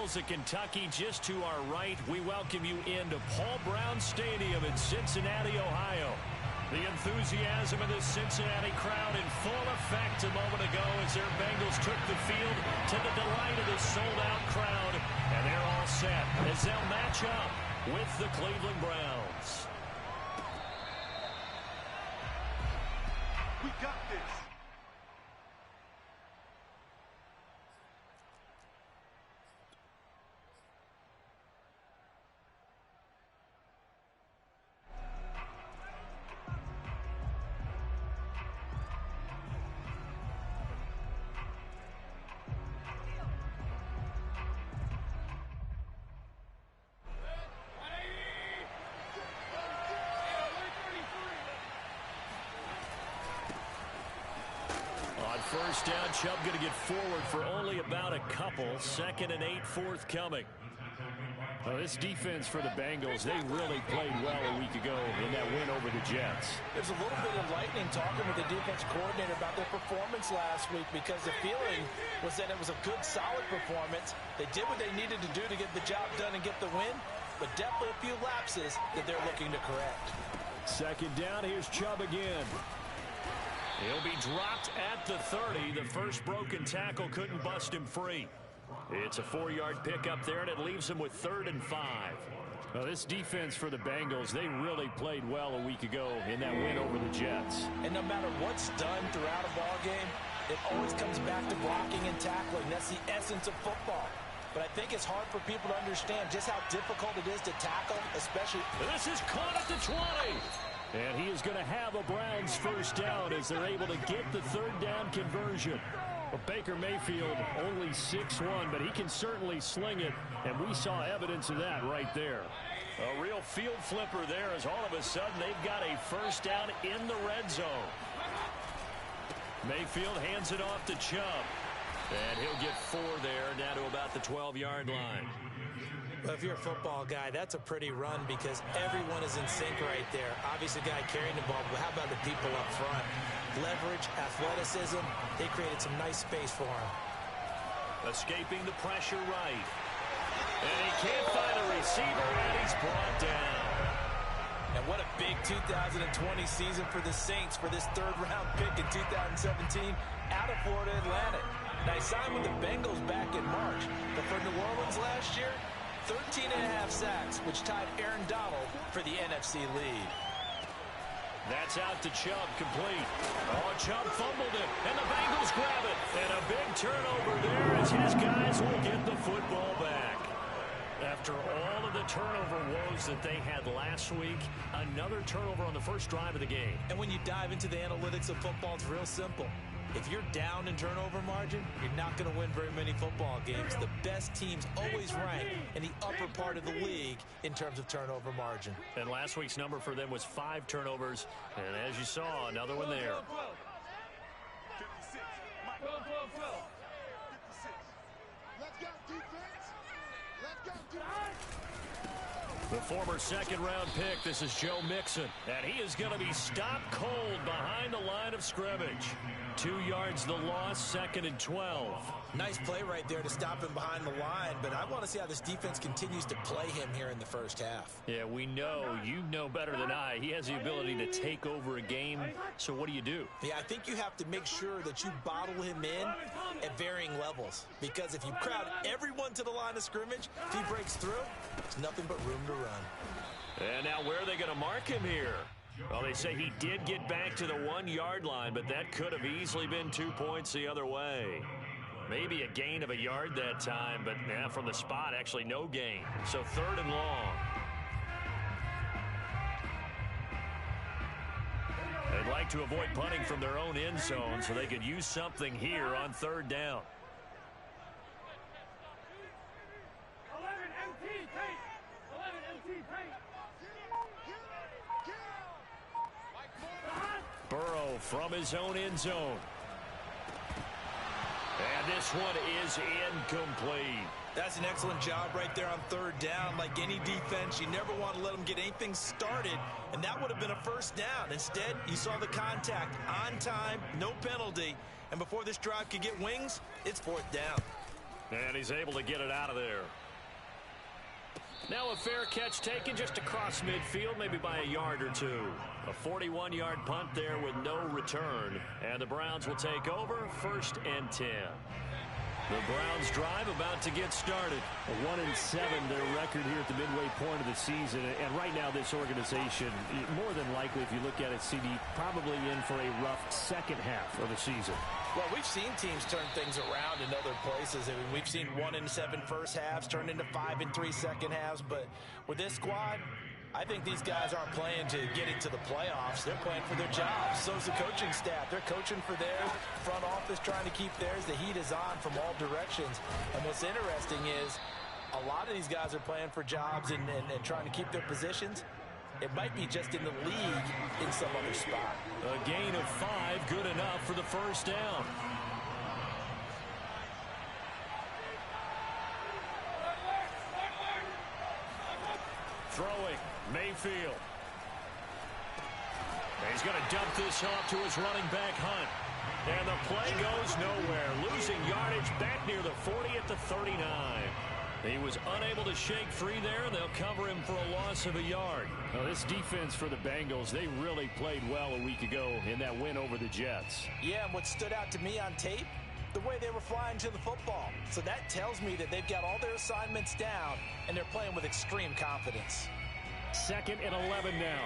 Louisville's at Kentucky. Just to our right, we welcome you into Paul Brown Stadium in Cincinnati, Ohio. The enthusiasm of this Cincinnati crowd in full effect a moment ago as their Bengals took the field to the delight of this sold-out crowd. And they're all set as they'll match up with the Cleveland Browns. We got this. First down, Chubb going to get forward for only about a couple. 2nd and 8 forthcoming. Well, this defense for the Bengals, they really played well a week ago in that win over the Jets. There's a little bit of lightning talking with the defense coordinator about their performance last week because the feeling was that it was a good, solid performance. They did what they needed to do to get the job done and get the win, but definitely a few lapses that they're looking to correct. 2nd down, here's Chubb again. He'll be dropped at the 30. The first broken tackle couldn't bust him free. It's a 4-yard pickup there, and it leaves him with 3rd and 5. Now, this defense for the Bengals, they really played well a week ago in that win over the Jets. And no matter what's done throughout a ball game, it always comes back to blocking and tackling. That's the essence of football. But I think it's hard for people to understand just how difficult it is to tackle, especially. This is caught at the 20. And he is going to have a Browns first down as they're able to get the 3rd down conversion. Well, Baker Mayfield only 6'1", but he can certainly sling it, and we saw evidence of that right there. A real field flipper there as all of a sudden they've got a first down in the red zone. Mayfield hands it off to Chubb. And he'll get 4 there, down to about the 12-yard line. Well, if you're a football guy, that's a pretty run because everyone is in sync right there. Obviously, the guy carrying the ball, but how about the people up front? Leverage, athleticism, they created some nice space for him. Escaping the pressure right. And he can't find a receiver, and he's brought down. And what a big 2020 season for the Saints for this 3rd-round pick in 2017 out of Florida Atlantic. Now, he signed with the Bengals back in March, but for New Orleans last year, 13.5 sacks, which tied Aaron Donald for the NFC lead. That's out to Chubb, complete. Oh, Chubb fumbled it, and the Bengals grab it. And a big turnover there as his guys will get the football back. After all of the turnover woes that they had last week, another turnover on the first drive of the game. And when you dive into the analytics of football, it's real simple. If you're down in turnover margin, you're not going to win very many football games. The best teams always rank in the upper part of the league in terms of turnover margin. And last week's number for them was 5 turnovers. And as you saw, another one there. 56. Mike. 56. Let's go, defense. Let's go, defense. The former 2nd-round pick, this is Joe Mixon. And he is going to be stopped cold behind the line of scrimmage. 2 yards the loss, 2nd and 12. Nice play right there to stop him behind the line, but I want to see how this defense continues to play him here in the first half. Yeah, we know, you know better than I, he has the ability to take over a game, so what do you do? Yeah, I think you have to make sure that you bottle him in at varying levels, because if you crowd everyone to the line of scrimmage, if he breaks through, there's nothing but room to run. And now where are they going to mark him here? Well, they say he did get back to the 1-yard line, but that could have easily been 2 points the other way. Maybe a gain of a yard that time, but yeah, from the spot, actually no gain. So 3rd and long. They'd like to avoid punting from their own end zone so they could use something here on 3rd down. Burrow from his own end zone. And this one is incomplete. That's an excellent job right there on 3rd down. Like any defense, you never want to let them get anything started, and that would have been a first down. Instead, you saw the contact on time, no penalty, and before this drive could get wings, it's 4th down. And he's able to get it out of there. Now a fair catch taken just across midfield, maybe by a yard or two. A 41-yard punt there with no return. And the Browns will take over, 1st and 10. The Browns drive about to get started. 1-7 their record here at the midway point of the season. And right now this organization, more than likely if you look at it, CD, probably in for a rough second half of the season. Well, we've seen teams turn things around in other places. I mean, we've seen 1-7 first halves turn into 5-3 second halves. But with this squad, I think these guys aren't playing to get into the playoffs. They're playing for their jobs. So's the coaching staff. They're coaching for theirs. Front office trying to keep theirs. The heat is on from all directions. And what's interesting is a lot of these guys are playing for jobs and trying to keep their positions. It might be just in the league in some other spot. A gain of 5, good enough for the first down. Throwing, Mayfield. He's going to dump this off to his running back, Hunt. And the play goes nowhere. Losing yardage back near the 40 at the 39. He was unable to shake free there, and they'll cover him for a loss of a yard. Well, this defense for the Bengals, they really played well a week ago in that win over the Jets. Yeah, and what stood out to me on tape, the way they were flying to the football. So that tells me that they've got all their assignments down, and they're playing with extreme confidence. 2nd and 11 now.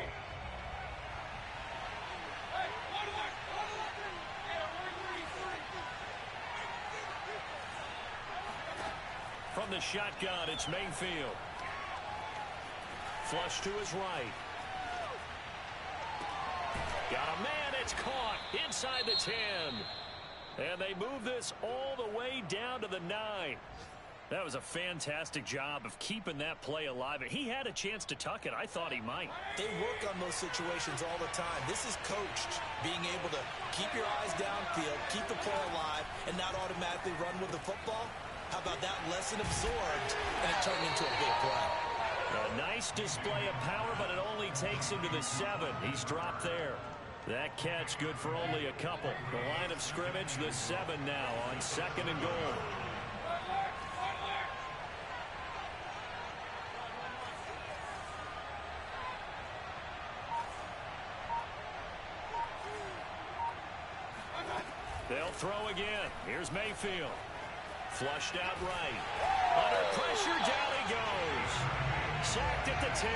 From the shotgun, it's Mayfield. Flush to his right. Got a man, it's caught inside the 10. And they move this all the way down to the 9. That was a fantastic job of keeping that play alive. And he had a chance to tuck it. I thought he might. They work on those situations all the time. This is coached, being able to keep your eyes downfield, keep the play alive, and not automatically run with the football. How about that lesson absorbed, and it turned into a big play. A nice display of power, but it only takes him to the 7. He's dropped there. That catch good for only a couple. The line of scrimmage, the 7 now on 2nd and goal. They'll throw again. Here's Mayfield. Flushed out right. Under pressure, down he goes. Sacked at the 10.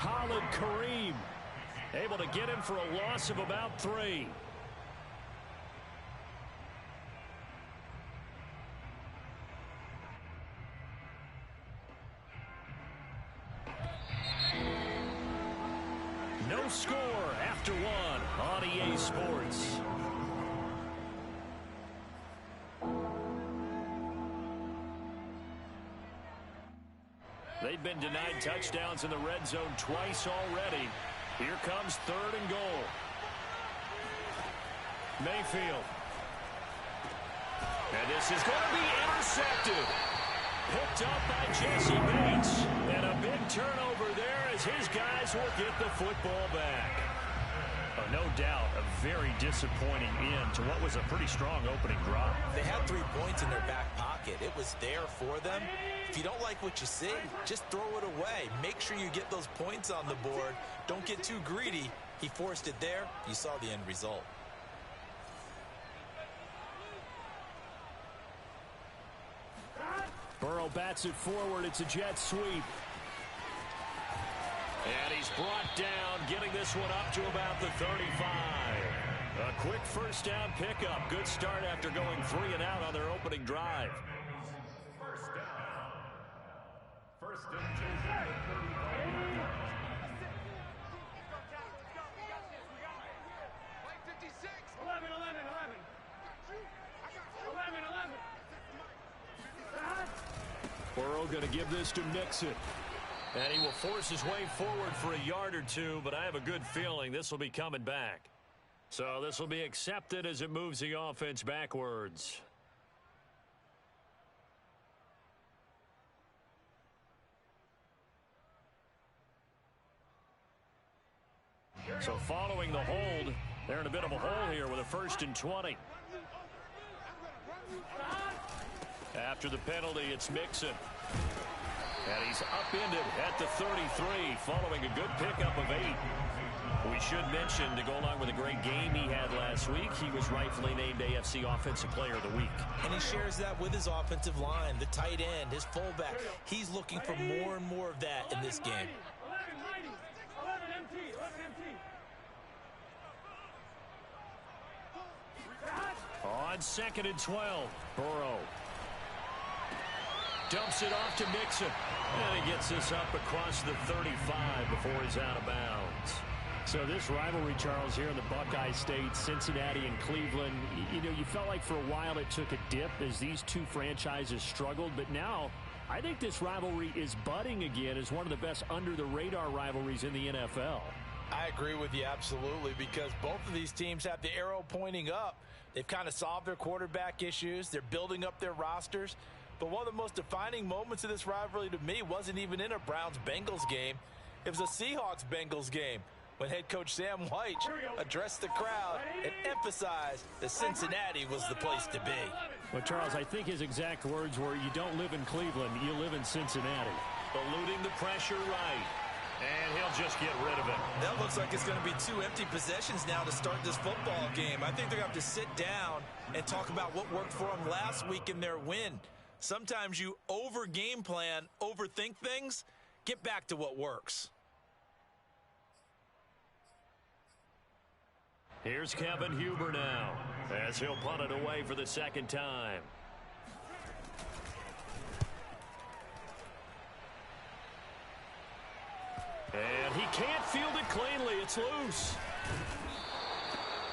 Khalid Kareem able to get him for a loss of about 3. No score after 1 on EA Sports. They've been denied touchdowns in the red zone twice already. Here comes 3rd and goal. Mayfield. And this is going to be intercepted. Picked up by Jesse Bates. And a big turnover there as his guys will get the football back. No doubt a very disappointing end to what was a pretty strong opening drive. They had 3 points in their back pocket. It was there for them. If you don't like what you see, just throw it away. Make sure you get those points on the board. Don't get too greedy. He forced it there. You saw the end result. Burrow bats it forward. It's a jet sweep. And he's brought down, getting this one up to about the 35. A quick first down pickup. Good start after going 3 and out on their opening drive. First down. First and 10. Burrow going to give this to Mixon. And he will force his way forward for a yard or 2, but I have a good feeling this will be coming back. So this will be accepted as it moves the offense backwards. So following the hold, they're in a bit of a hole here with a 1st and 20. After the penalty, it's Mixon. And he's upended at the 33 following a good pickup of 8. We should mention, to go along with a great game he had last week, he was rightfully named AFC Offensive Player of the Week. And he shares that with his offensive line, the tight end, his fullback. He's looking for more and more of that in this game. On 2nd and 12, Burrow dumps it off to Mixon. And he gets this up across the 35 before he's out of bounds. So this rivalry, Charles, here in the Buckeye State, Cincinnati and Cleveland, you know, you felt like for a while it took a dip as these two franchises struggled. But now I think this rivalry is budding again as one of the best under-the-radar rivalries in the NFL. I agree with you absolutely, because both of these teams have the arrow pointing up. They've kind of solved their quarterback issues. They're building up their rosters. But one of the most defining moments of this rivalry to me wasn't even in a Browns-Bengals game. It was a Seahawks-Bengals game when head coach Sam White addressed the crowd and emphasized that Cincinnati was the place to be. Well, Charles, I think his exact words were, you don't live in Cleveland, you live in Cincinnati. Eluding the pressure right. And he'll just get rid of it. That looks like it's going to be 2 empty possessions now to start this football game. I think they're going to have to sit down and talk about what worked for them last week in their win. Sometimes you over-game plan, overthink things. Get back to what works. Here's Kevin Huber now as he'll punt it away for the 2nd time. And he can't field it cleanly. It's loose.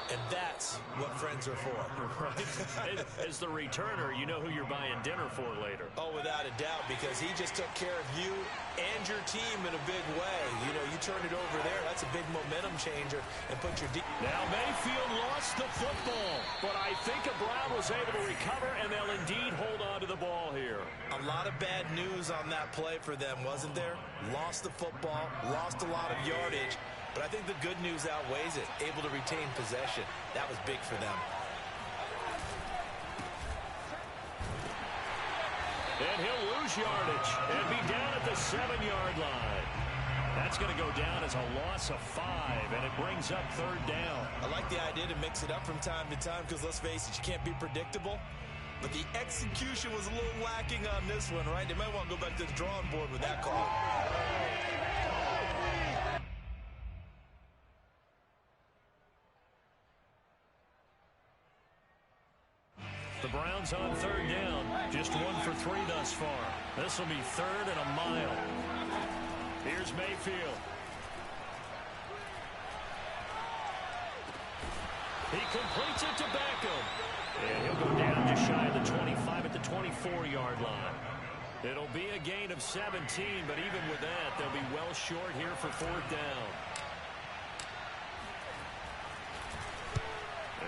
And that's what friends are for. Right? As the returner, you know who you're buying dinner for later. Oh, without a doubt, because he just took care of you and your team in a big way. You know, you turn it over there, that's a big momentum changer, and put your... Now Mayfield lost the football, but I think Brown was able to recover, and they'll indeed hold on to the ball here. A lot of bad news on that play for them, wasn't there? Lost the football, lost a lot of yardage, but I think the good news outweighs it. Able to retain possession. That was big for them. And he'll lose yardage and be down at the 7-yard line. That's going to go down as a loss of 5, and it brings up 3rd down. I like the idea to mix it up from time to time because, let's face it, you can't be predictable. But the execution was a little lacking on this one, right? They might want to go back to the drawing board with that call. The Browns on 3rd down. Just 1 for 3 thus far. This will be 3rd and a mile. Here's Mayfield. He completes it to Beckham. And he'll go down just shy of the 25 at the 24-yard line. It'll be a gain of 17, but even with that, they'll be well short here for 4th down.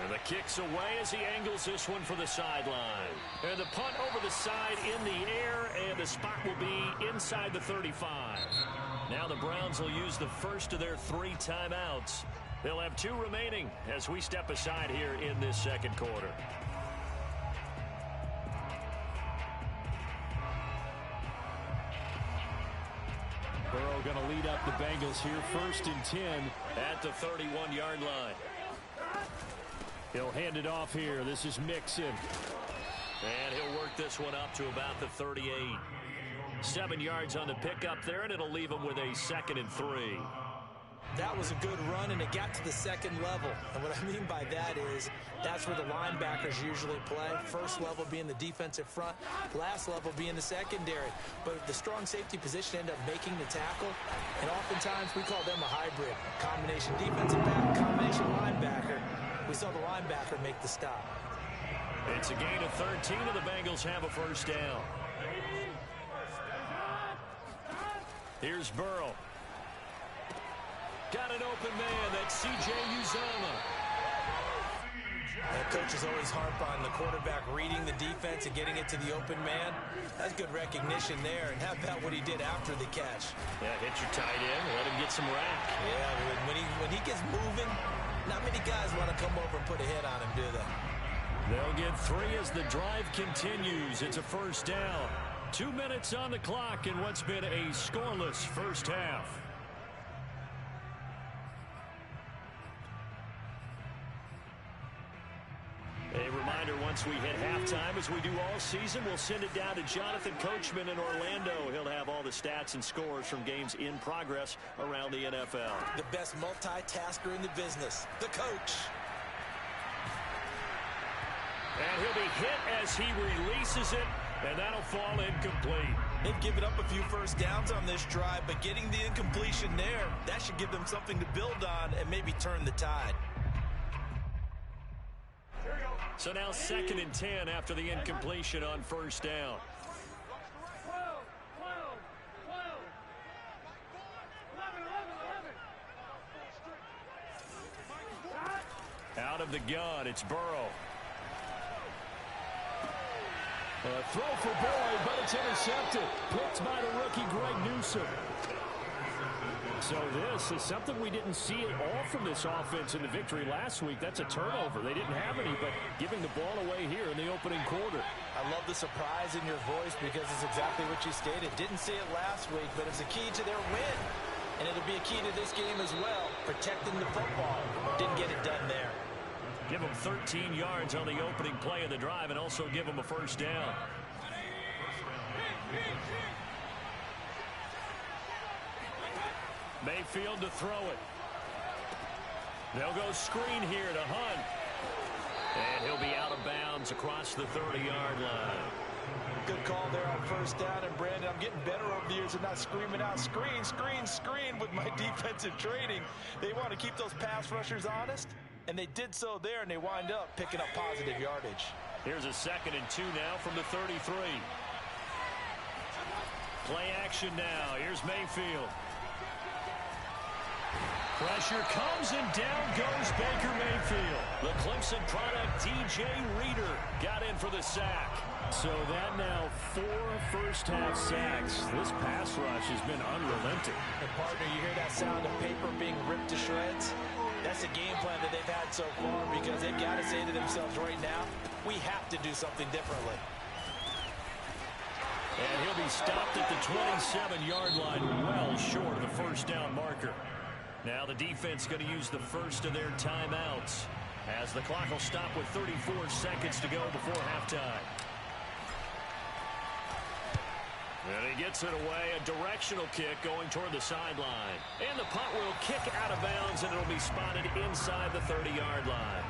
And the kick's away as he angles this one for the sideline. And the punt over the side in the air, and the spot will be inside the 35. Now the Browns will use the first of their 3 timeouts. They'll have 2 remaining as we step aside here in this 2nd quarter. Burrow going to lead up the Bengals here, 1st and 10. At the 31-yard line. He'll hand it off here. This is Mixon. And he'll work this one up to about the 38. 7 yards on the pickup there, and it'll leave him with a 2nd and 3. That was a good run, and it got to the 2nd level. And what I mean by that is that's where the linebackers usually play. First level being the defensive front, last level being the secondary. But the strong safety position ended up making the tackle, and oftentimes we call them a hybrid. Combination defensive back, combination linebacker. We saw the linebacker make the stop. It's a gain of 13, and the Bengals have a 1st down. Here's Burrow. Got an open man. That's C.J. Uzomah. That coach is always harp on the quarterback reading the defense and getting it to the open man. That's good recognition there. And how about what he did after the catch? Yeah, hit your tight end. Let him get some rack. Yeah, when he gets moving, not many guys want to come over and put a hit on him, do they? They'll get 3 as the drive continues. It's a first down. 2 minutes on the clock in what's been a scoreless first half. A reminder, once we hit halftime, as we do all season, we'll send it down to Jonathan Coachman in Orlando. He'll have all the stats and scores from games in progress around the NFL. The best multitasker in the business, the coach. And he'll be hit as he releases it, and that'll fall incomplete. They've given up a few first downs on this drive, but getting the incompletion there, that should give them something to build on and maybe turn the tide. So now 2nd and 10 after the incompletion on first down. Out of the gun, it's Burrow. A throw for Boyd, but it's intercepted. Picked by the rookie Greg Newsome. So this is something we didn't see at all from this offense in the victory last week. That's a turnover. They didn't have any, but giving the ball away here in the opening quarter. I love the surprise in your voice because it's exactly what you stated. Didn't see it last week, but it's a key to their win. And it'll be a key to this game as well, protecting the football. Didn't get it done there. Give them 13 yards on the opening play of the drive and also give them a first down. Mayfield to throw it. They'll go screen here to Hunt. And he'll be out of bounds across the 30-yard line. Good call there on first down. And, Brandon, I'm getting better over the years of not screaming out screen, screen, screen with my defensive training. They want to keep those pass rushers honest, and they did so there, and they wind up picking up positive yardage. Here's a 2nd and 2 now from the 33. Play action now. Here's Mayfield. Pressure comes, and down goes Baker Mayfield. The Clemson product, DJ Reader, got in for the sack. So that now 4 first-half sacks. This pass rush has been unrelenting. And, partner, you hear that sound of paper being ripped to shreds? That's the game plan that they've had so far because they've got to say to themselves right now, we have to do something differently. And he'll be stopped at the 27-yard line, well short of the first down marker. Now the defense going to use the first of their timeouts as the clock will stop with 34 seconds to go before halftime. And he gets it away, a directional kick going toward the sideline. And the punt will kick out of bounds, and it'll be spotted inside the 30-yard line.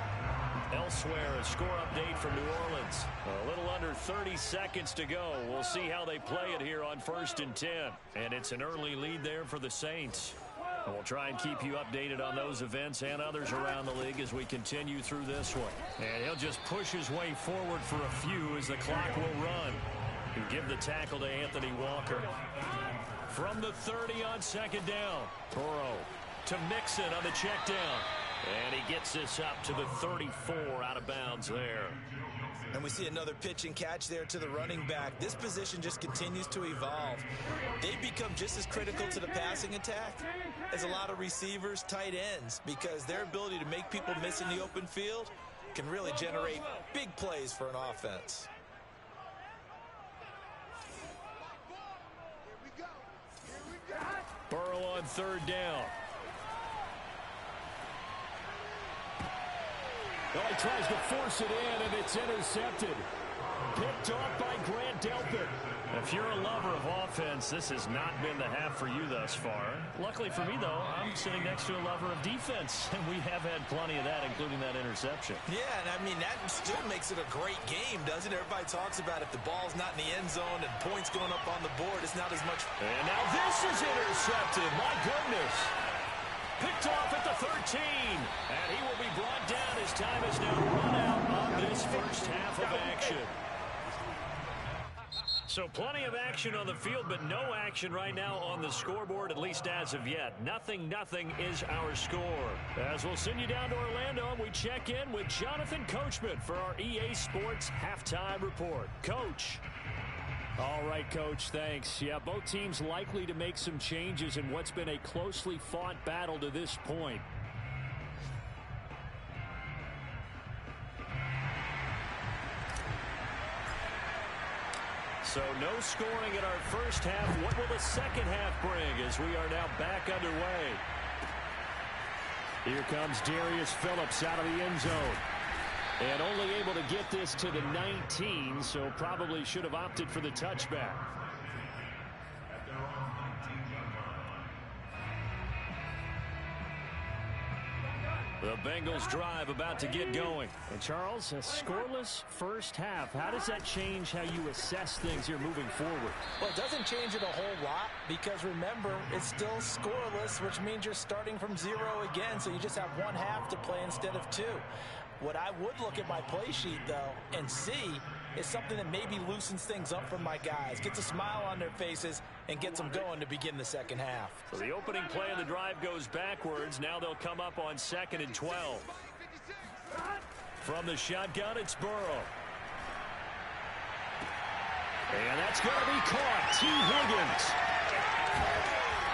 Elsewhere, a score update from New Orleans. A little under 30 seconds to go. We'll see how they play it here on 1st and 10. And it's an early lead there for the Saints. And we'll try and keep you updated on those events and others around the league as we continue through this one. And he'll just push his way forward for a few as the clock will run. He'll give the tackle to Anthony Walker. From the 30 on 2nd down. Burrow to Mixon on the check down. And he gets this up to the 34 out of bounds there. And we see another pitch and catch there to the running back. This position just continues to evolve. They become just as critical to the passing attack as a lot of receivers, tight ends, because their ability to make people miss in the open field can really generate big plays for an offense. Burrow on 3rd down. Well, he tries to force it in, and it's intercepted. Picked off by Grant Delpit. If you're a lover of offense, this has not been the half for you thus far. Luckily for me, though, I'm sitting next to a lover of defense, and we have had plenty of that, including that interception. Yeah, and I mean, that still makes it a great game, doesn't it? Everybody talks about if the ball's not in the end zone and points going up on the board, it's not as much. And now this is intercepted. My goodness. Picked off at the 13. And he will be brought down. His time is now run out on this first half of action. So plenty of action on the field, but no action right now on the scoreboard, at least as of yet. 0-0 is our score. As we'll send you down to Orlando, we check in with Jonathan Coachman for our EA Sports Halftime Report. Coach. All right, Coach, thanks. Yeah, both teams likely to make some changes in what's been a closely fought battle to this point. So no scoring in our first half. What will the second half bring as we are now back underway? Here comes Darius Phillips out of the end zone. And only able to get this to the 19, so probably should have opted for the touchback. The Bengals drive about to get going. And Charles, a scoreless first half. How does that change how you assess things here moving forward? Well, it doesn't change it a whole lot because remember, it's still scoreless, which means you're starting from 0 again, so you just have one half to play instead of 2. What I would look at my play sheet, though, and see is something that maybe loosens things up for my guys, gets a smile on their faces, and gets them going to begin the second half. So the opening play of the drive goes backwards. Now they'll come up on 2nd and 12. From the shotgun, it's Burrow. And that's going to be caught. T. Higgins.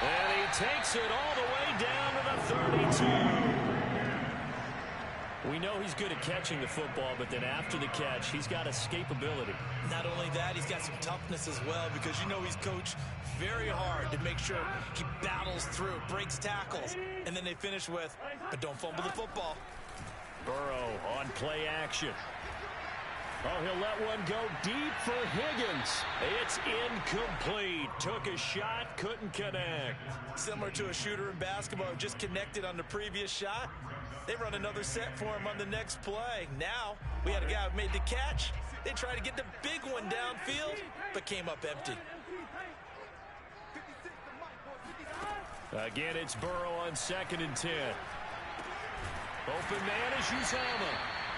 And he takes it all the way down to the 32. We know he's good at catching the football, but then after the catch, he's got escapability. Not only that, he's got some toughness as well because you know he's coached very hard to make sure he battles through, breaks tackles, and then they finish with, but don't fumble the football. Burrow on play action. Oh, he'll let one go deep for Higgins. It's incomplete. Took a shot, couldn't connect. Similar to a shooter in basketball who just connected on the previous shot. They run another set for him on the next play. Now, we had a guy who made the catch. They tried to get the big one downfield, but came up empty. Again, it's Burrow on 2nd and 10. Open man is Uzama.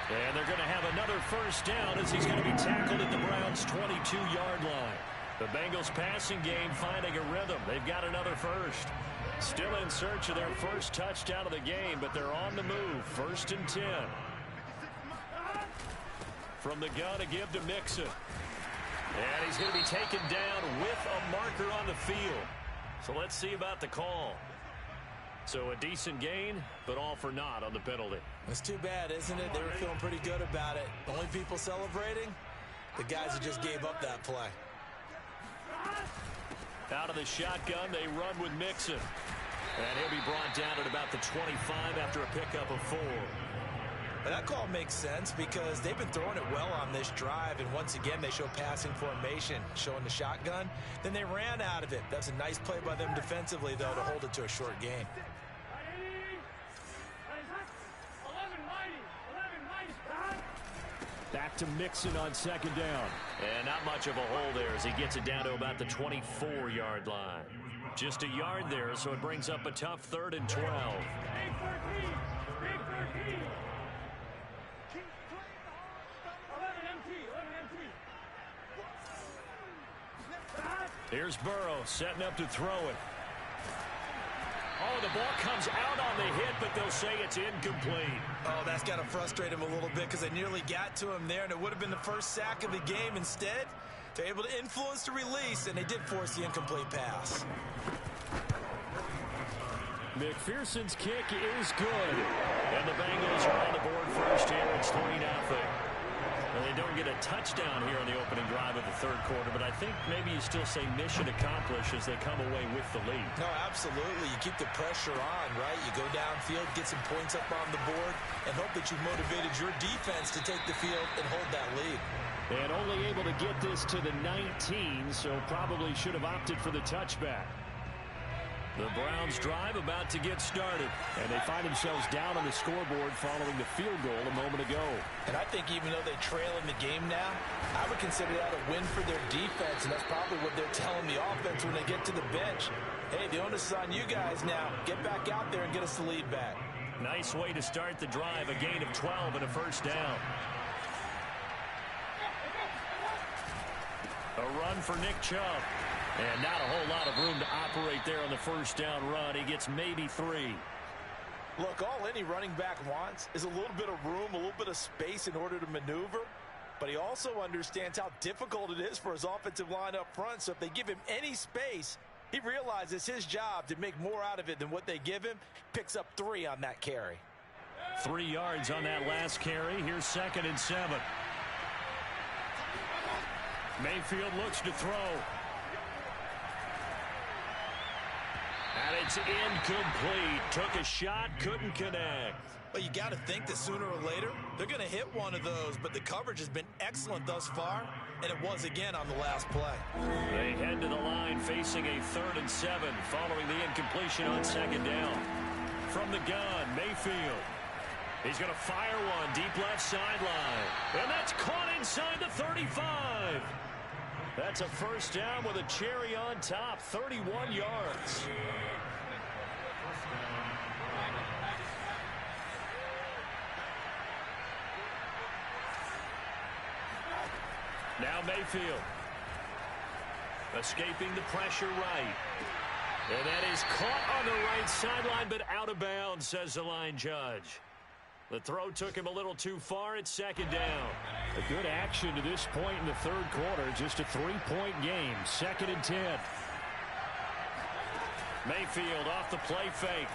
And they're going to have another first down as he's going to be tackled at the Browns' 22-yard line. The Bengals passing game finding a rhythm. They've got another first. Still in search of their first touchdown of the game, but they're on the move. 1st and 10. From the gun, a give to Mixon. And he's going to be taken down with a marker on the field. So let's see about the call. So a decent gain, but all for naught on the penalty. It's too bad, isn't it? They were feeling pretty good about it. Only people celebrating, the guys who just gave up that play. Out of the shotgun, they run with Mixon. And he'll be brought down at about the 25 after a pickup of 4. But that call makes sense because they've been throwing it well on this drive, and once again they show passing formation, showing the shotgun. Then they ran out of it. That's a nice play by them defensively, though, to hold it to a short gain. Back to Mixon on 2nd down. And not much of a hole there as he gets it down to about the 24-yard line. Just a yard there, so it brings up a tough 3rd and 12. Here's Burrow setting up to throw it. Oh, the ball comes out on the hit, but they'll say it's incomplete. Oh, that's got to frustrate him a little bit because they nearly got to him there, and it would have been the first sack of the game. Instead, they're able to influence the release, and they did force the incomplete pass. McPherson's kick is good. And the Bengals are on the board first here. It's 3-0. And they don't get a touchdown here on the opening drive of the 3rd quarter, but I think maybe you still say mission accomplished as they come away with the lead. No, absolutely. You keep the pressure on, right? You go downfield, get some points up on the board, and hope that you've motivated your defense to take the field and hold that lead. And only able to get this to the 19, so probably should have opted for the touchback. The Browns drive about to get started. And they find themselves down on the scoreboard following the field goal a moment ago. And I think even though they trail in the game now, I would consider that a win for their defense, and that's probably what they're telling the offense when they get to the bench. Hey, the onus is on you guys now. Get back out there and get us the lead back. Nice way to start the drive. A gain of 12 and a first down. A run for Nick Chubb. And not a whole lot of room to operate there on the first down run. He gets maybe 3. Look, all any running back wants is a little bit of room, a little bit of space in order to maneuver. But he also understands how difficult it is for his offensive line up front. So if they give him any space, he realizes his job to make more out of it than what they give him. Picks up 3 on that carry. 3 yards on that last carry. Here's 2nd and 7. Mayfield looks to throw. And it's incomplete. Took a shot, couldn't connect. Well, you got to think that sooner or later, they're going to hit one of those, but the coverage has been excellent thus far, and it was again on the last play. They head to the line facing a 3rd and 7 following the incompletion on 2nd down. From the gun, Mayfield. He's going to fire one deep left sideline. And that's caught inside the 35. That's a 1st down with a cherry on top, 31 yards. Now Mayfield. Escaping the pressure right. And that is caught on the right sideline, but out of bounds, says the line judge. The throw took him a little too far. It's 2nd down. A good action to this point in the 3rd quarter. Just a 3-point game. 2nd and 10. Mayfield off the play fake.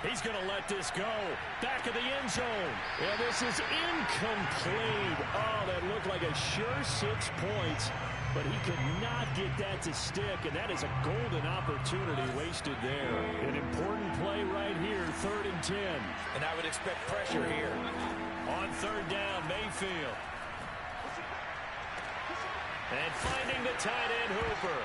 He's going to let this go. Back of the end zone. And this is incomplete. Oh, that looked like a sure 6 points. But he could not get that to stick, and that is a golden opportunity wasted there. An important play right here, 3rd and 10. And I would expect pressure here. On 3rd down, Mayfield. And finding the tight end, Hooper.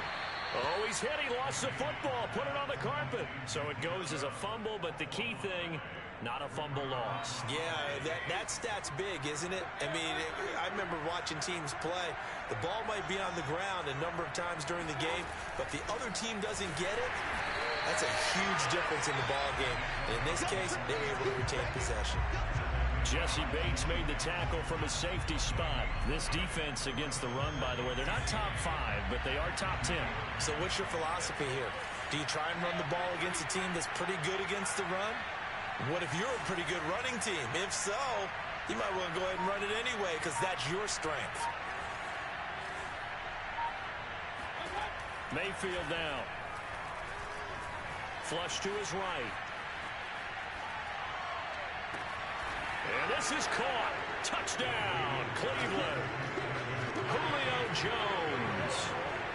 Oh, he's hit. He lost the football. Put it on the carpet. So it goes as a fumble, but the key thing, not a fumble loss. Yeah, that stat's big, isn't it? I mean, I remember watching teams play. The ball might be on the ground a number of times during the game, but the other team doesn't get it. That's a huge difference in the ball game. And in this case, they were able to retain possession. Jesse Bates made the tackle from a safety spot. This defense against the run, by the way, they're not top 5, but they are top 10. So what's your philosophy here? Do you try and run the ball against a team that's pretty good against the run? What if you're a pretty good running team? If so, you might want to go ahead and run it anyway because that's your strength. Mayfield down. Flush to his right. And this is caught. Touchdown, Cleveland. Julio Jones.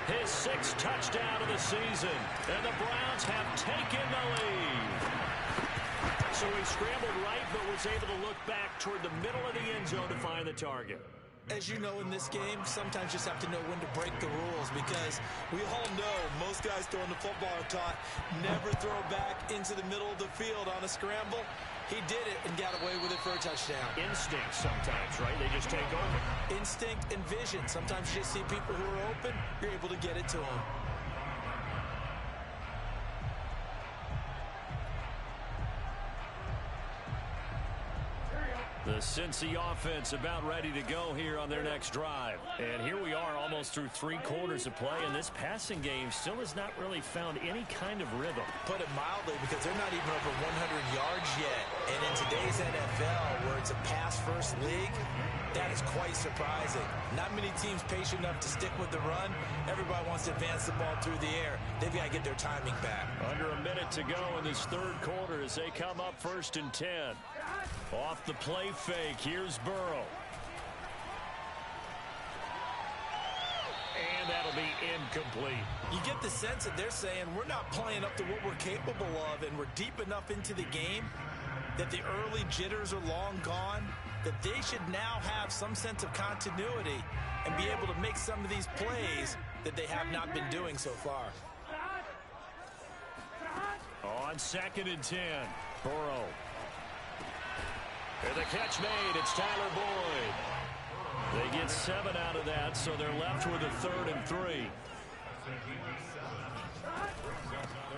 His 6th touchdown of the season. And the Browns have taken the lead. So he scrambled right, but was able to look back toward the middle of the end zone to find the target. As you know, in this game, sometimes you just have to know when to break the rules because we all know most guys throwing the football are taught never throw back into the middle of the field on a scramble. He did it and got away with it for a touchdown. Instinct sometimes, right? They just take over. Instinct and vision. Sometimes you just see people who are open, you're able to get it to them. The Cincy offense about ready to go here on their next drive. And here we are almost through 3 quarters of play, and this passing game still has not really found any kind of rhythm. Put it mildly, because they're not even over 100 yards yet. And in today's NFL, where it's a pass-first league, that is quite surprising. Not many teams patient enough to stick with the run. Everybody wants to advance the ball through the air. They've got to get their timing back. Under a minute to go in this 3rd quarter as they come up 1st and 10. Off the play fake, here's Burrow. And that'll be incomplete. You get the sense that they're saying we're not playing up to what we're capable of, and we're deep enough into the game that the early jitters are long gone, that they should now have some sense of continuity and be able to make some of these plays that they have not been doing so far. On 2nd and 10, Burrow. And the catch made, it's Tyler Boyd. They get 7 out of that, so they're left with a 3rd and 3.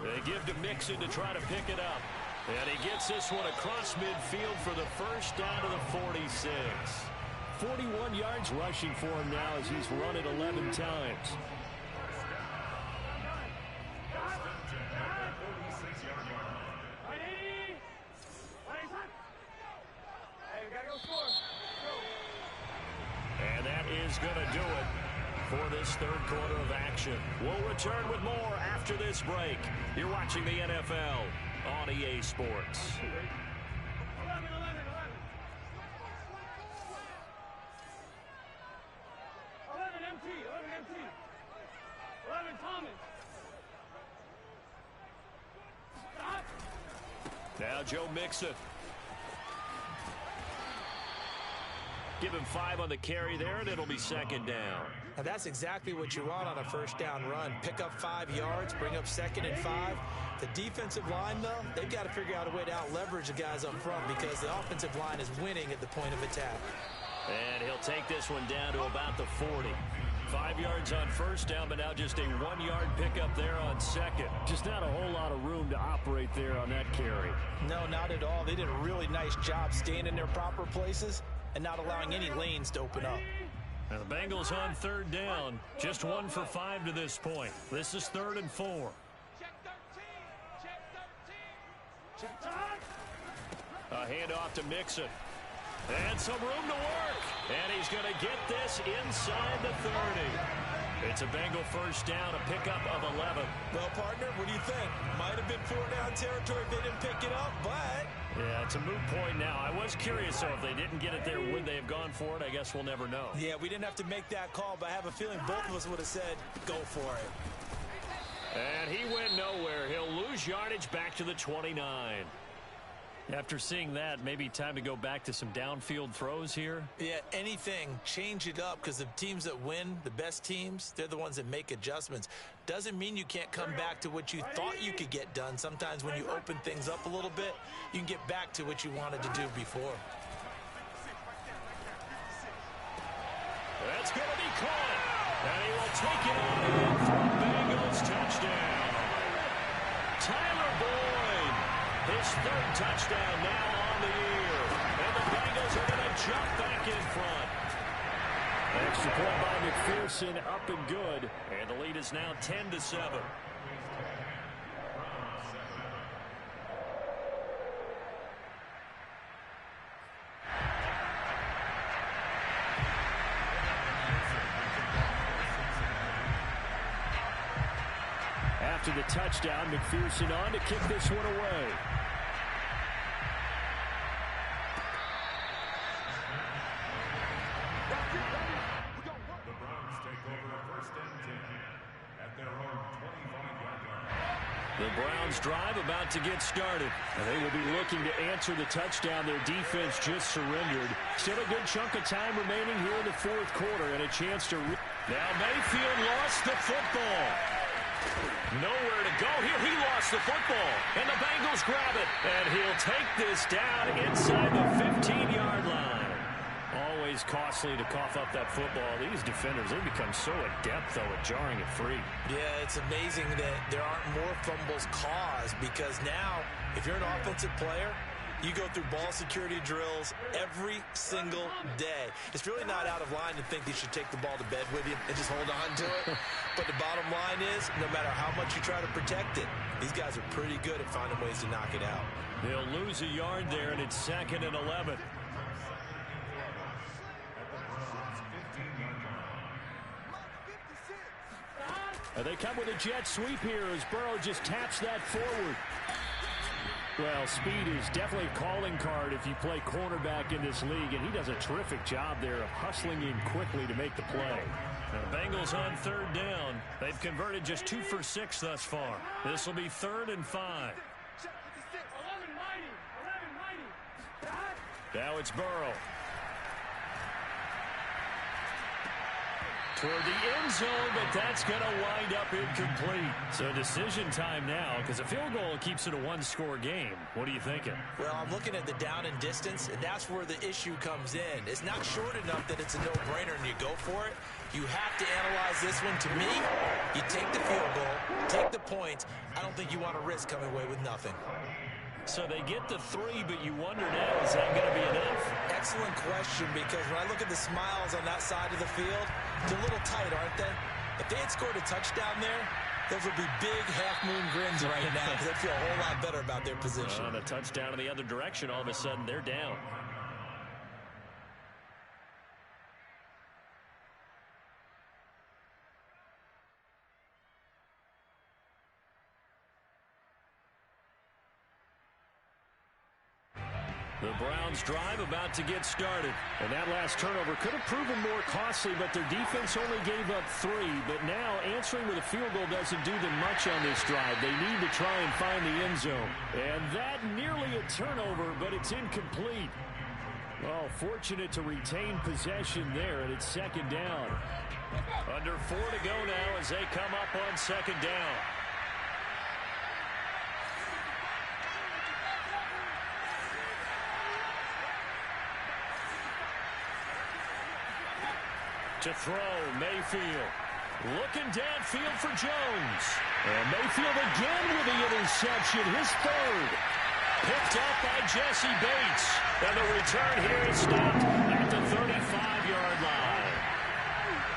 They give to Mixon to try to pick it up. And he gets this one across midfield for the 1st down to the 46. 41 yards rushing for him now as he's run it 11 times. And that is going to do it for this 3rd quarter of action. We'll return with more after this break. You're watching the NFL on EA Sports. Now Joe Mixon. Give him 5 on the carry there, and it'll be second down. Now that's exactly what you want on a first down run. Pick up 5 yards, bring up 2nd and 5. The defensive line, though, they've got to figure out a way to out-leverage the guys up front because the offensive line is winning at the point of attack. And he'll take this one down to about the 40. 5 yards on first down, but now just a 1-yard pickup there on second. Just not a whole lot of room to operate there on that carry. No, not at all. They did a really nice job staying in their proper places and not allowing any lanes to open up. Now the Bengals on third down. Just 1 for 5 to this point. This is 3rd and 4. A handoff to Mixon. And some room to work. And he's going to get this inside the 30. It's a Bengal first down, a pickup of 11. Well, partner, what do you think? Might have been 4-down territory if they didn't pick it up, but... Yeah, it's a moot point now. I was curious, though, if they didn't get it there, would they have gone for it? I guess we'll never know. Yeah, we didn't have to make that call, but I have a feeling both of us would have said, go for it. And he went nowhere. He'll lose yardage back to the 29. After seeing that, maybe time to go back to some downfield throws here. Yeah, anything. Change it up because the teams that win, the best teams, they're the ones that make adjustments. Doesn't mean you can't come back to what you thought you could get done. Sometimes when you open things up a little bit, you can get back to what you wanted to do before. That's going to be caught. And he will take it on for a Bengals touchdown. Tyler Boyd, his 3rd touchdown now on the year. And the Bengals are going to jump back in front. Extra point by McPherson, up and good. And the lead is now 10-7. After the touchdown, McPherson on to kick this one away. The Browns take over 1st and 10 at their own 25-yard line. The Browns drive about to get started. And they will be looking to answer the touchdown. Their defense just surrendered. Still a good chunk of time remaining here in the 4th quarter and a chance to... Now Mayfield lost the football. Nowhere to go here. He lost the football. And the Bengals grab it. And he'll take this down inside the 15-yard line. Always costly to cough up that football. These defenders, they become so adept, though, at jarring it free. Yeah, it's amazing that there aren't more fumbles caused because now, if you're an offensive player, you go through ball security drills every single day. It's really not out of line to think you should take the ball to bed with you and just hold on to it. But the bottom line is, no matter how much you try to protect it, these guys are pretty good at finding ways to knock it out. They'll lose a yard there, and it's 2nd and 11. And they come with a jet sweep here as Burrow just taps that forward. Well, speed is definitely a calling card if you play cornerback in this league, and he does a terrific job there of hustling in quickly to make the play. Now, the Bengals on 3rd down. They've converted just 2 for 6 thus far. This will be 3rd and 5. Now it's Burrow. Toward the end zone, but that's going to wind up incomplete. So decision time now, because a field goal keeps it a 1-score game. What are you thinking? Well, I'm looking at the down and distance, and that's where the issue comes in. It's not short enough that it's a no-brainer and you go for it. You have to analyze this one. To me, you take the field goal, take the points. I don't think you want to risk coming away with nothing. So they get the 3, but you wonder now, is that going to be enough? Excellent question, because when I look at the smiles on that side of the field, they're a little tight, aren't they? If they had scored a touchdown there, those would be big half-moon grins right now because they'd feel a whole lot better about their position. On a touchdown in the other direction, all of a sudden they're down. The Browns drive about to get started. And that last turnover could have proven more costly, but their defense only gave up 3. But now answering with a field goal doesn't do them much on this drive. They need to try and find the end zone. And that nearly a turnover, but it's incomplete. Well, fortunate to retain possession there, and it's second down. Under 4 to go now as they come up on second down. To throw, Mayfield. Looking downfield for Jones. And Mayfield again with the interception, his third. Picked up by Jesse Bates. And the return here is stopped at the 35-yard line.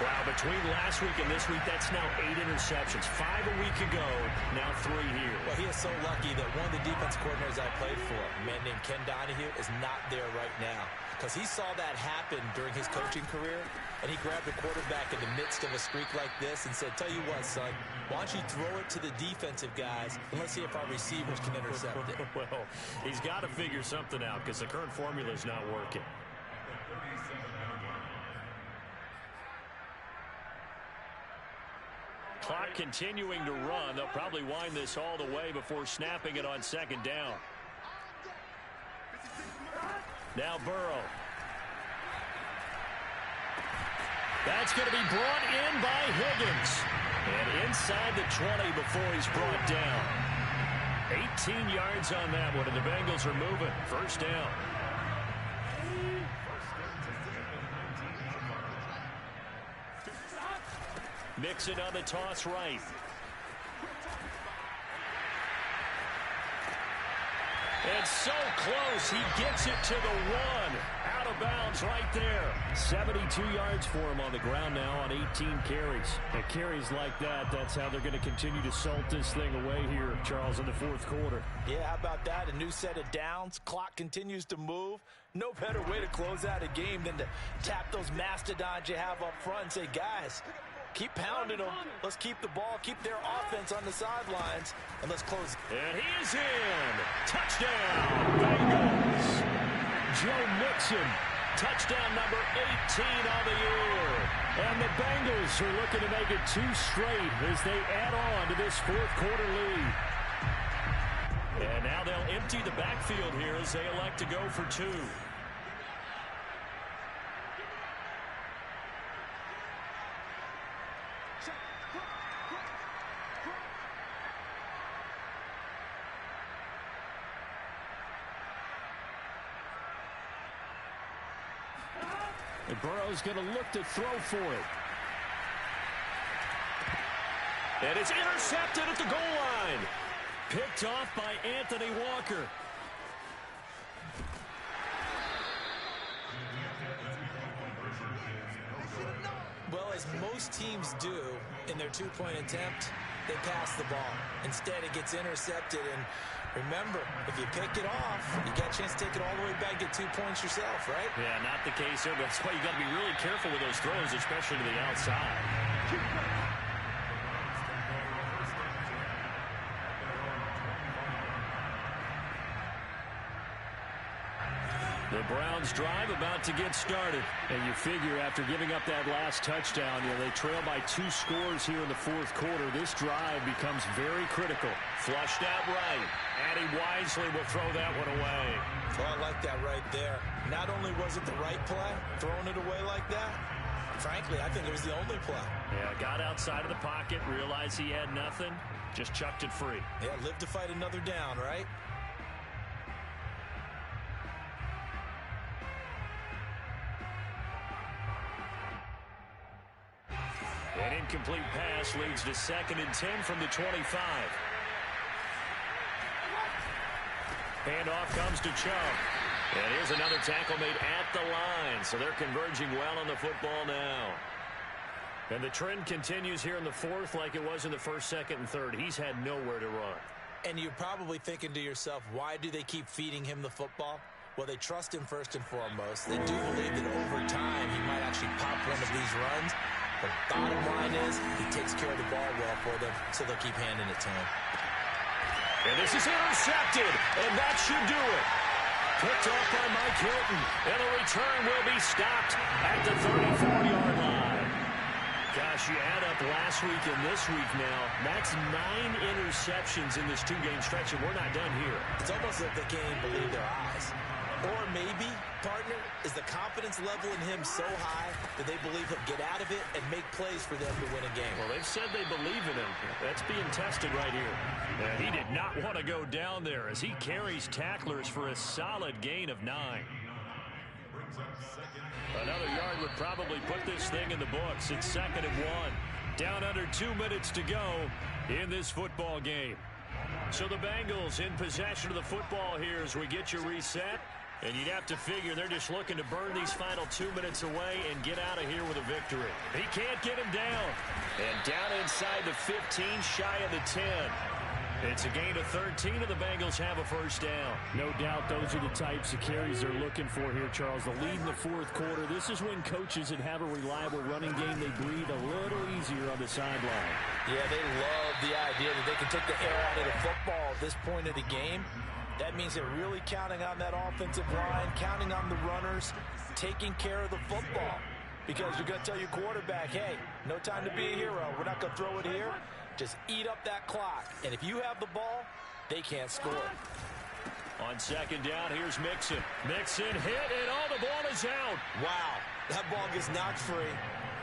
Wow, between last week and this week, that's now 8 interceptions. 5 a week ago, now 3 here. Well, he is so lucky that one of the defense coordinators I played for, a man named Ken Donahue, is not there right now. Because he saw that happen during his coaching career, and he grabbed the quarterback in the midst of a streak like this and said, tell you what, son, why don't you throw it to the defensive guys, and let's see if our receivers can intercept it. Well, he's got to figure something out because the current formula is not working. Clock continuing to run. They'll probably wind this all the way before snapping it on second down. Now Burrow. That's going to be brought in by Higgins. And inside the 20 before he's brought down. 18 yards on that one, and the Bengals are moving. First down. Mixon on the toss right. And so close, he gets it to the 1. Out of bounds right there. 72 yards for him on the ground now on 18 carries. And carries like that, that's how they're going to continue to salt this thing away here, Charles, in the fourth quarter. Yeah, how about that? A new set of downs. Clock continues to move. No better way to close out a game than to tap those mastodons you have up front and say, guys, keep pounding them. Let's keep the ball, keep their offense on the sidelines, and let's close. And he is in. Touchdown, Bengals. Joe Mixon, touchdown number 18 on the year. And the Bengals are looking to make it 2 straight as they add on to this fourth quarter lead. And now they'll empty the backfield here as they elect to go for 2. And Burrow's going to look to throw for it. And it's intercepted at the goal line. Picked off by Anthony Walker. Well, as most teams do in their 2-point attempt, they pass the ball. Instead, it gets intercepted. And remember, if you pick it off, you got a chance to take it all the way back, get 2 points yourself, right? Yeah, not the case here. That's why you got to be really careful with those throws, especially to the outside. The Browns drive about to get started. And you figure after giving up that last touchdown, they trail by 2 scores here in the fourth quarter. This drive becomes very critical. Flushed out right. And he wisely will throw that one away. Well, I like that right there. Not only was it the right play, throwing it away like that, frankly, I think it was the only play. Yeah, got outside of the pocket, realized he had nothing, just chucked it free. Yeah, live to fight another down, right? An incomplete pass leads to 2nd and 10 from the 25. Handoff comes to Chubb. And here's another tackle made at the line. So they're converging well on the football now. And the trend continues here in the fourth like it was in the first, second, and third. He's had nowhere to run. And you're probably thinking to yourself, why do they keep feeding him the football? Well, they trust him first and foremost. They do believe that over time he might actually pop one of these runs. But bottom line is he takes care of the ball well for them, so they'll keep handing it to him. And this is intercepted, and that should do it. Picked off by Mike Hilton. And the return will be stopped at the 34-yard line. Gosh, you add up last week and this week now. That's 9 interceptions in this two-game stretch, and we're not done here. It's almost like they can't even believe their eyes. Or maybe, partner, is the confidence level in him so high that they believe he'll get out of it and make plays for them to win a game. Well, they've said they believe in him. That's being tested right here. And he did not want to go down there as he carries tacklers for a solid gain of 9. Another yard would probably put this thing in the books. It's 2nd and 1. Down under 2 minutes to go in this football game. So the Bengals in possession of the football here as we get you reset. And you'd have to figure they're just looking to burn these final 2 minutes away and get out of here with a victory. He can't get him down. And down inside the 15, shy of the 10. It's a gain of 13, and the Bengals have a first down. No doubt those are the types of carries they're looking for here, Charles. The lead in the fourth quarter. This is when coaches that have a reliable running game, they breathe a little easier on the sideline. Yeah, they love the idea that they can take the air out of the football at this point of the game. That means they're really counting on that offensive line, counting on the runners, taking care of the football. Because you're going to tell your quarterback, hey, no time to be a hero. We're not going to throw it here. Just eat up that clock. And if you have the ball, they can't score. On 2nd down, here's Mixon. Mixon hit, and the ball is out. Wow, that ball gets knocked free,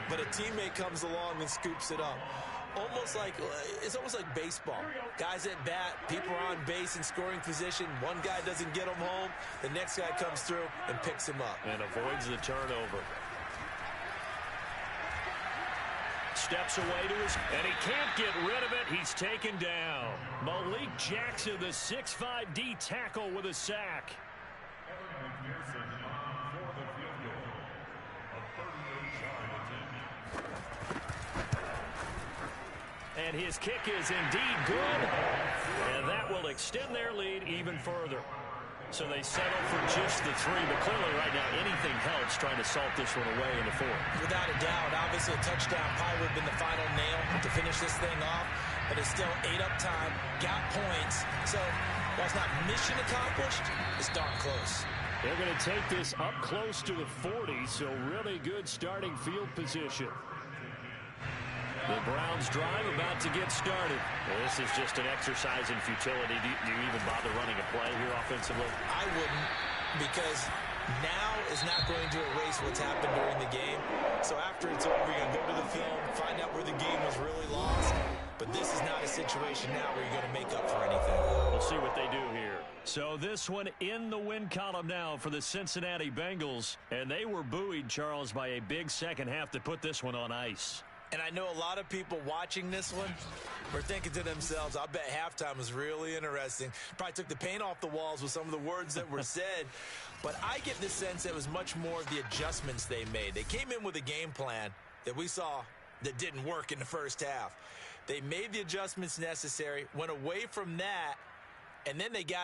but a teammate comes along and scoops it up. It's almost like baseball. Guys at bat, people are on base in scoring position. One guy doesn't get him home. The next guy comes through and picks him up. And avoids the turnover. Steps away to his, and he can't get rid of it. He's taken down. Malik Jackson, the 6'5" D tackle with a sack. And his kick is indeed good. And that will extend their lead even further. So they settle for just the 3. But clearly right now anything helps trying to salt this one away in the 4th. Without a doubt, obviously a touchdown probably would have been the final nail to finish this thing off. But it's still 8 up time, got points. So while it's not mission accomplished, it's darn close. They're going to take this up close to the 40, so really good starting field position. The Browns drive about to get started. Well, this is just an exercise in futility. Do you even bother running a play here offensively? I wouldn't, because now is not going to erase what's happened during the game. So after it's over, you're going to go to the film, find out where the game was really lost. But this is not a situation now where you're going to make up for anything. We'll see what they do here. So this one in the win column now for the Cincinnati Bengals. And they were buoyed, Charles, by a big second half to put this one on ice. And I know a lot of people watching this one were thinking to themselves, I bet halftime was really interesting. Probably took the paint off the walls with some of the words that were said. But I get the sense it was much more of the adjustments they made. They came in with a game plan that we saw that didn't work in the first half. They made the adjustments necessary, went away from that, and then they got